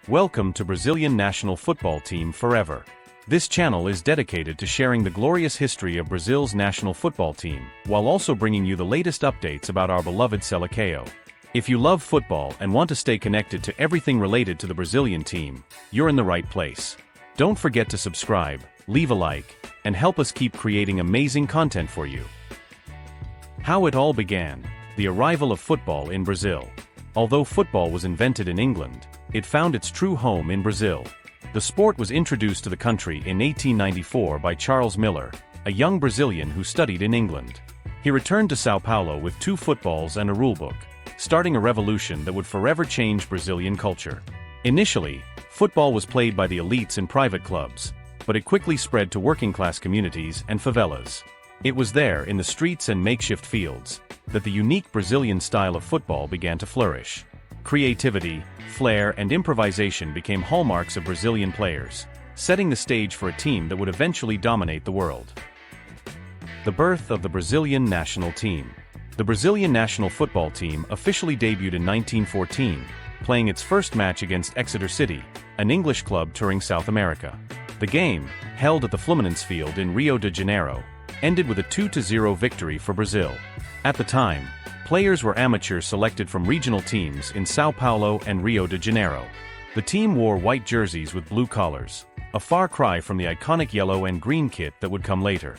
Welcome to Brazilian national football team forever. This channel is dedicated to sharing the glorious history of Brazil's national football team, while also bringing you the latest updates about our beloved Seleção. If you love football and want to stay connected to everything related to the Brazilian team, you're in the right place. Don't forget to subscribe, leave a like, and help us keep creating amazing content for you. How it all began: the arrival of football in Brazil. Although football was invented in England, it found its true home in Brazil. The sport was introduced to the country in 1894 by Charles Miller, a young Brazilian who studied in England. He returned to São Paulo with 2 footballs and a rulebook, starting a revolution that would forever change Brazilian culture. Initially, football was played by the elites in private clubs, but it quickly spread to working-class communities and favelas. It was there, in the streets and makeshift fields, that the unique Brazilian style of football began to flourish. Creativity, flair, and improvisation became hallmarks of Brazilian players, setting the stage for a team that would eventually dominate the world. The birth of the Brazilian national team. The Brazilian national football team officially debuted in 1914, playing its first match against Exeter City, an English club touring South America. The game, held at the Fluminense Field in Rio de Janeiro, ended with a 2-0 victory for Brazil. At the time, players were amateurs selected from regional teams in São Paulo and Rio de Janeiro. The team wore white jerseys with blue collars, a far cry from the iconic yellow and green kit that would come later.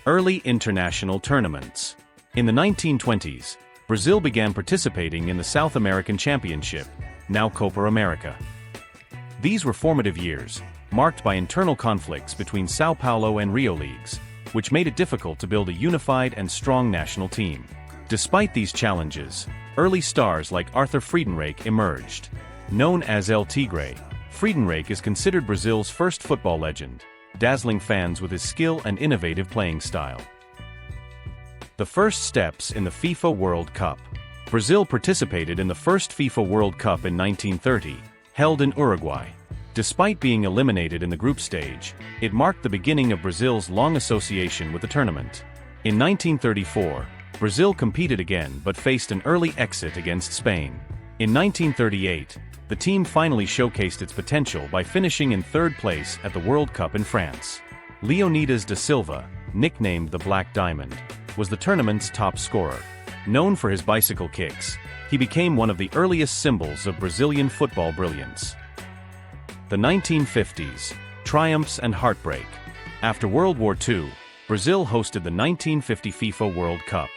Early international tournaments. In the 1920s, Brazil began participating in the South American Championship, now Copa America. These were formative years, marked by internal conflicts between São Paulo and Rio leagues, which made it difficult to build a unified and strong national team. Despite these challenges, early stars like Arthur Friedenreich emerged. Known as El Tigre, Friedenreich is considered Brazil's first football legend, dazzling fans with his skill and innovative playing style. The first steps in the FIFA World Cup. Brazil participated in the first FIFA World Cup in 1930, held in Uruguay. Despite being eliminated in the group stage, it marked the beginning of Brazil's long association with the tournament. In 1934, Brazil competed again but faced an early exit against Spain. In 1938, the team finally showcased its potential by finishing in 3rd place at the World Cup in France. Leonidas da Silva, nicknamed the Black Diamond, was the tournament's top scorer. Known for his bicycle kicks, he became one of the earliest symbols of Brazilian football brilliance. The 1950s, triumphs and heartbreak. After World War II, Brazil hosted the 1950 FIFA World Cup.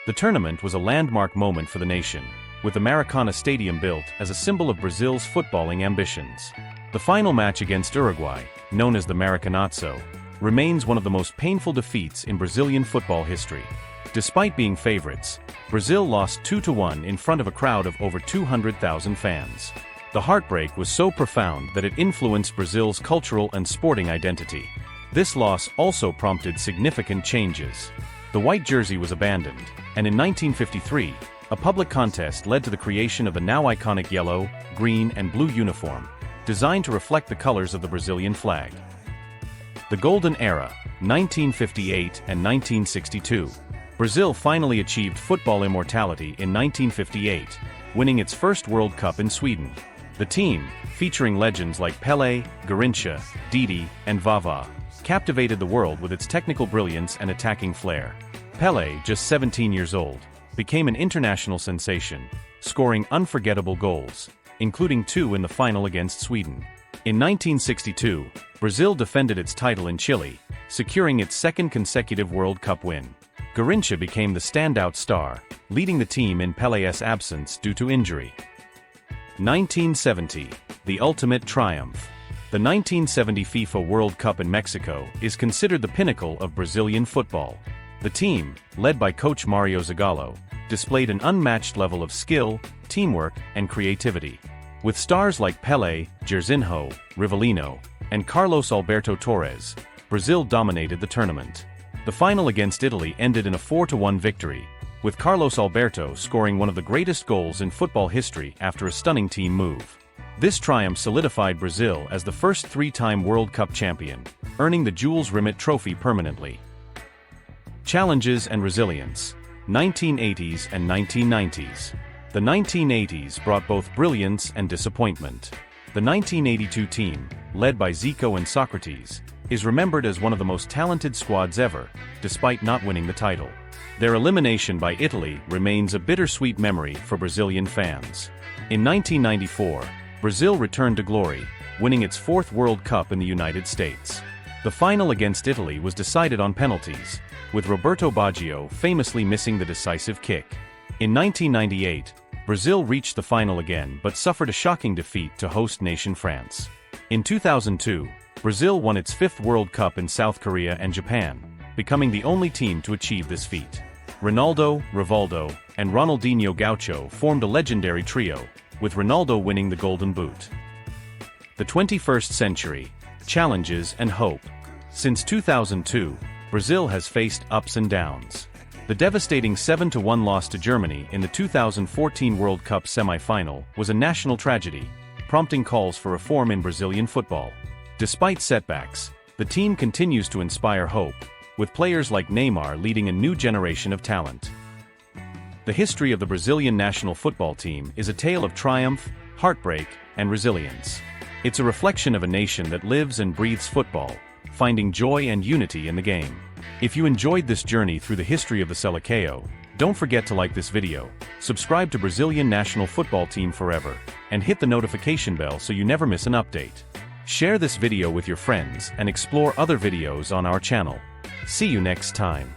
The tournament was a landmark moment for the nation, with the Maracana Stadium built as a symbol of Brazil's footballing ambitions. The final match against Uruguay, known as the Maracanazo, remains one of the most painful defeats in Brazilian football history. Despite being favorites, Brazil lost 2-1 in front of a crowd of over 200,000 fans. The heartbreak was so profound that it influenced Brazil's cultural and sporting identity. This loss also prompted significant changes. The white jersey was abandoned, and in 1953, a public contest led to the creation of the now iconic yellow, green, and blue uniform, designed to reflect the colors of the Brazilian flag. The Golden Era, 1958 and 1962. Brazil finally achieved football immortality in 1958, winning its first World Cup in Sweden. The team, featuring legends like Pelé, Garrincha, Didi, and Vavá, captivated the world with its technical brilliance and attacking flair. Pelé, just 17 years old, became an international sensation, scoring unforgettable goals, including 2 in the final against Sweden. In 1962, Brazil defended its title in Chile, securing its 2nd consecutive World Cup win. Garrincha became the standout star, leading the team in Pelé's absence due to injury. 1970, the ultimate triumph. The 1970 FIFA World Cup in Mexico is considered the pinnacle of Brazilian football. The team, led by coach Mario Zagallo, displayed an unmatched level of skill, teamwork, and creativity. With stars like Pelé, Jairzinho, Rivellino, and Carlos Alberto Torres, Brazil dominated the tournament. The final against Italy ended in a 4-1 victory, with Carlos Alberto scoring one of the greatest goals in football history after a stunning team move. This triumph solidified Brazil as the first 3-time World Cup champion, earning the Jules Rimet Trophy permanently. Challenges and resilience. 1980s and 1990s. The 1980s brought both brilliance and disappointment. The 1982 team, led by Zico and Socrates, is remembered as one of the most talented squads ever, despite not winning the title. Their elimination by Italy remains a bittersweet memory for Brazilian fans. In 1994, Brazil returned to glory, winning its fourth World Cup in the United States. The final against Italy was decided on penalties, with Roberto Baggio famously missing the decisive kick. In 1998, Brazil reached the final again but suffered a shocking defeat to host nation France. In 2002, Brazil won its fifth World Cup in South Korea and Japan, becoming the only team to achieve this feat. Ronaldo, Rivaldo, and Ronaldinho Gaucho formed a legendary trio, with Ronaldo winning the Golden Boot. The 21st century, challenges and hope. Since 2002, Brazil has faced ups and downs. The devastating 7-1 loss to Germany in the 2014 World Cup semi-final was a national tragedy, prompting calls for reform in Brazilian football. Despite setbacks, the team continues to inspire hope, with players like Neymar leading a new generation of talent. The history of the Brazilian national football team is a tale of triumph, heartbreak, and resilience. It's a reflection of a nation that lives and breathes football, finding joy and unity in the game. If you enjoyed this journey through the history of the Seleção, don't forget to like this video, subscribe to Brazilian national football team forever, and hit the notification bell so you never miss an update. Share this video with your friends and explore other videos on our channel. See you next time.